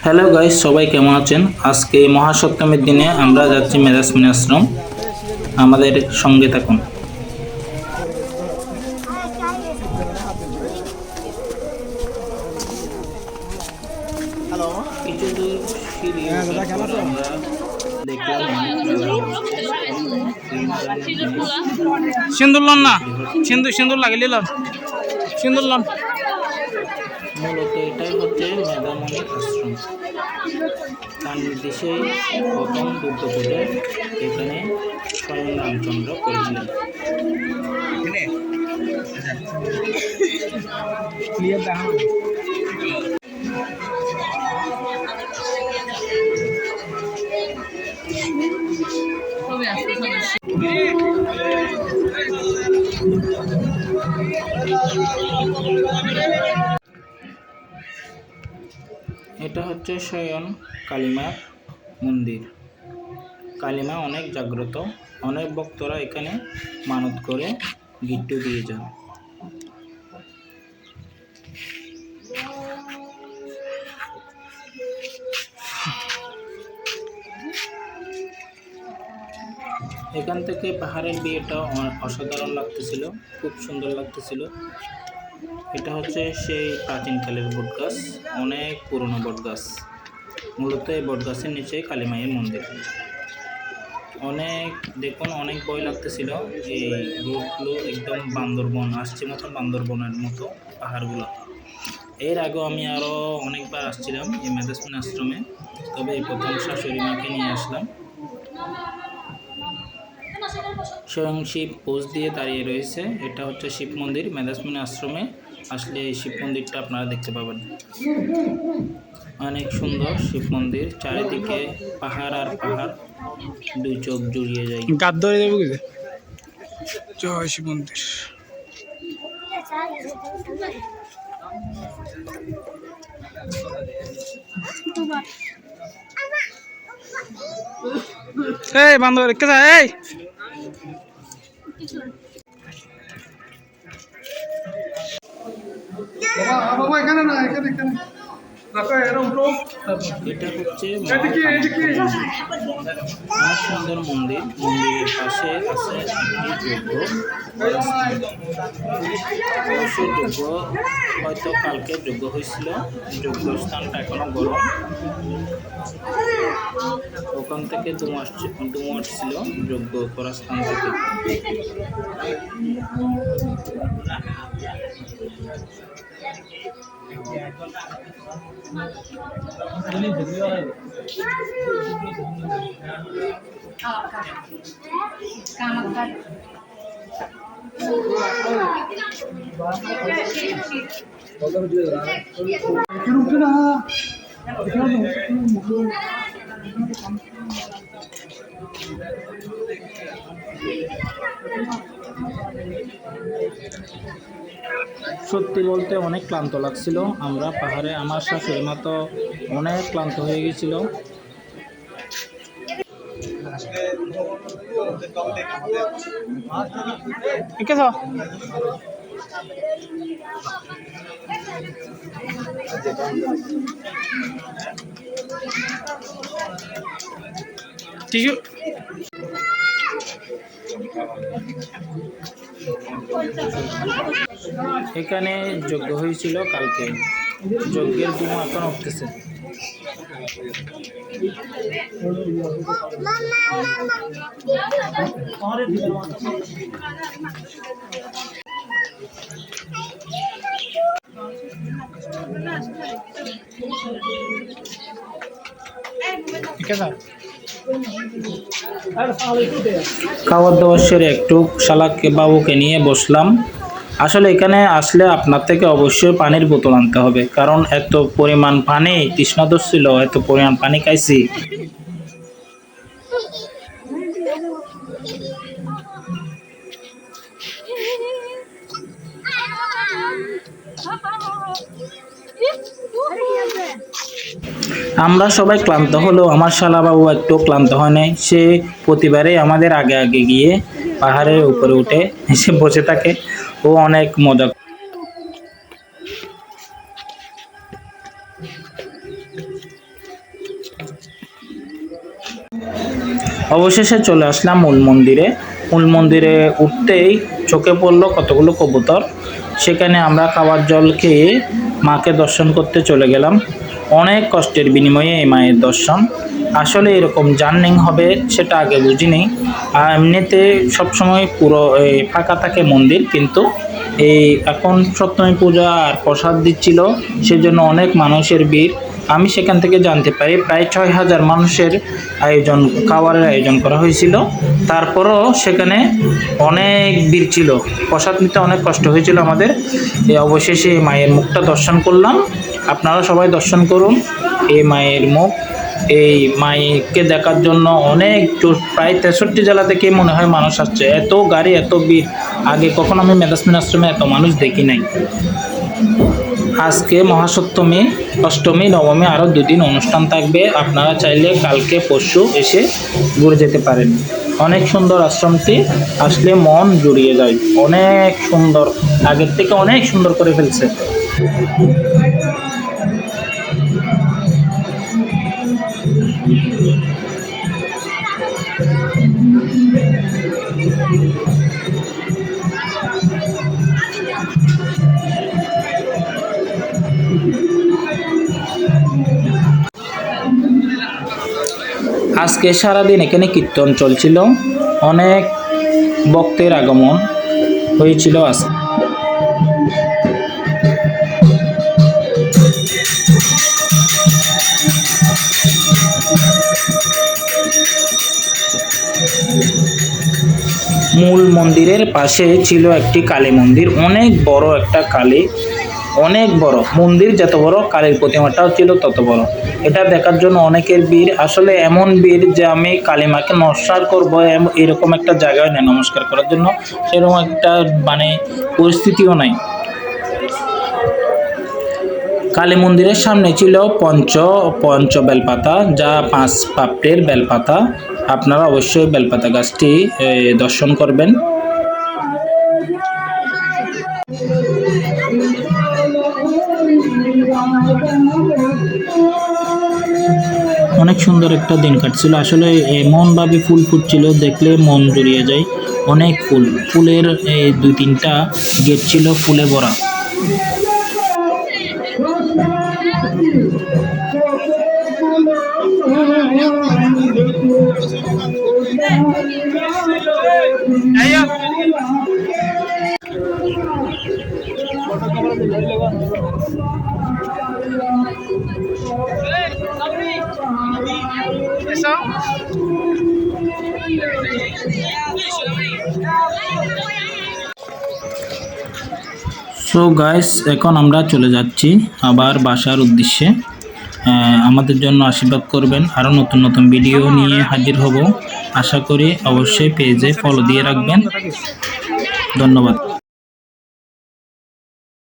Hello guys, সবাই কেমন আছেন? আজকে মহাসপ্তমীর দিনে আমরা যাচ্ছি মেধাস্মিনী আশ্রম। আমাদের সঙ্গে থাকুন। কিছু দূর সিঁড়ি ওঠার পর আমরা দেখলাম অনেক মেলা হচ্ছে। সিন্দুর লন না, সিন্দুর লাগিয়ে লন, সিন্দুর লন। মূলত এটাই হচ্ছে মেধামণির আশ্রম। তার নির্দেশেই প্রথম দুর্গাপূজা এখানে স্বয়ং রামচন্দ্র করেছিলেন। এটা হচ্ছে স্বয়ং কালীমার মন্দির। কালীমা অনেক জাগ্রত, অনেক ভক্তরা এখানে মানত করে গিট্টু দিয়ে যান। এখান থেকে পাহাড়ের বিয়েটা অসাধারণ লাগতেছিল, খুব সুন্দর লাগতেছিল। এটা হচ্ছে সেই প্রাচীনকালের বটগাছ, অনেক পুরনো বটগাছ। মূলত এই বটগাছের নিচে কালীমায়ের মন্দির। দেখুন অনেক ভয় লাগতেছিল। এই রোডগুলো একদম বান্দরবন আসছে মতো, বান্দরবনের মতো পাহাড়গুলো। এর আগেও আমি আরও অনেকবার আসছিলাম এই মেধাস্মিনী আশ্রমে, তবে এই প্রথম শাশুড়ি মাকে নিয়ে আসলাম। স্বয়ং শিব পোজ দিয়ে দাঁড়িয়ে রয়েছে। এটা হচ্ছে শিব মন্দির। মেধাস্মিনী আশ্রমে আসলে এই শিব মন্দিরটা আপনারা দেখতে পাবেন। অনেক সুন্দর শিব মন্দির, চারিদিকে পাহাড় আর পাহাড়, দুই চোখ জুড়িয়ে যায়। গাদ ধরে যাবো কি? জয় শিব মন্দির। এই বান্ধব রেখে যা। এই বাবা এখানে না, এখানে এখানে এটা হচ্ছে অনেক সুন্দর মন্দির। মন্দিরের পাশে আছে একটি যজ্ঞ। হয়তো কালকে যজ্ঞ হয়েছিল, যজ্ঞ স্থানটা এখনো গরম। ওখান থেকে ধোঁয়া ছিল যজ্ঞ করার স্থান থেকে। সত্যি বলতে অনেক ক্লান্ত লাগছিল। আমরা পাহাড়ে, আমার শাশুড়ি মা তো অনেক ক্লান্ত হয়ে গেছিল। এখানে যজ্ঞ হয়েছিল কালকে, যজ্ঞের ধোঁয়া এখন উঠতেছে। খাওয়ার দাওয়ার সেরে একটু শালাকে বাবুকে নিয়ে বসলাম। আসলে এখানে আসলে আপনার থেকে অবশ্যই পানির বোতল আনতে হবে, কারণ এত পরিমাণ পানি, তৃষ্ণা ধরছিল, এত পরিমাণ পানি খাইছি। আমরা সবাই ক্লান্ত হলেও আমার শালাবাবু একটু ক্লান্ত হয় নাই। সে প্রতিবারেই আমাদের আগে আগে গিয়ে পাহাড়ের উপরে উঠে এসে বসে থাকে। ও অনেক মজা। অবশেষে চলে আসলাম মূল মন্দিরে। মূল মন্দিরে উঠতেই চোখে পড়লো কতগুলো কবুতর। সেখানে আমরা খাবার জল খেয়ে মাকে দর্শন করতে চলে গেলাম। অনেক কষ্টের বিনিময়ে এই মায়ের দর্শন। আসলে এরকম জার্নিং হবে সেটা আগে বুঝিনি। আর এমনিতে সবসময় পুরো ফাঁকা থাকে মন্দির, কিন্তু এই এখন সপ্তমী পূজা আর প্রসাদ দিচ্ছিল, সেজন্য অনেক মানুষের ভিড়। আমি সেখান থেকে জানতে পারি প্রায় ৬,০০০ মানুষের খাবারের আয়োজন করা হয়েছিল। তারপরও সেখানে অনেক ভিড় ছিল, প্রসাদ নিতে অনেক কষ্ট হয়েছিল আমাদের। অবশেষে এই মায়ের মুখটা দর্শন করলাম। আপনারা সবাই দর্শন করুন এই মায়ের মুখ। এই মাইকে দেখার জন্য অনেক প্রায় ৬৩ জেলা থেকে মনে হয় মানুষ আসছে। এত গাড়ি, এত ভিড়, আগে কখনো আমি মেদাসমিন আশ্রমে এত মানুষ দেখি নাই। আজকে মহাসপ্তমী, অষ্টমী, নবমী আরও 2 দিন অনুষ্ঠান থাকবে। আপনারা চাইলে কালকে পরশু এসে ঘুরে যেতে পারেন। অনেক সুন্দর আশ্রমটি, আসলে মন জুড়িয়ে যায়। অনেক সুন্দর, আগের থেকে অনেক সুন্দর করে ফেলছে। আজকে সারাদিন এখানে কীর্তন চলছিল, অনেক ভক্তের আগমন হয়েছিল আজকে। মূল মন্দিরের পাশে ছিল একটি কালী মন্দির, অনেক বড় একটা কালী, অনেক বড় মন্দির, যত বড় কালীর প্রতিমাটাও ছিল তত বড়। এটা দেখার জন্য অনেকের ভিড়, আসলে এমন ভিড় যে আমি কালীমাকে নমস্কার করবো এরকম একটা জায়গায় নেই নমস্কার করার জন্য, সেরকম একটা পরিস্থিতিও নাই। কালী মন্দিরের সামনে ছিল পঞ্চ বেলপাতা, যা 5 পাপড়ির বেলপাতা। আপনারা অবশ্যই বেলপাতা গাছটি দর্শন করবেন। অনেক সুন্দর একটা দিন কাটছিল। আসলে এমনভাবে ফুল ফুটছিল, দেখলে মন জুড়িয়ে যায়। অনেক ফুলের 2-3টা গেট ছিল ফুলে ভরা। সো গাইস, এখন আমরা চলে যাচ্ছি আবার বাসার উদ্দেশ্যে। আমাদের জন্য আশীর্বাদ করবেন, আরও নতুন নতুন ভিডিও নিয়ে হাজির হব। আশা করি অবশ্যই পেজে ফলো দিয়ে রাখবেন। ধন্যবাদ।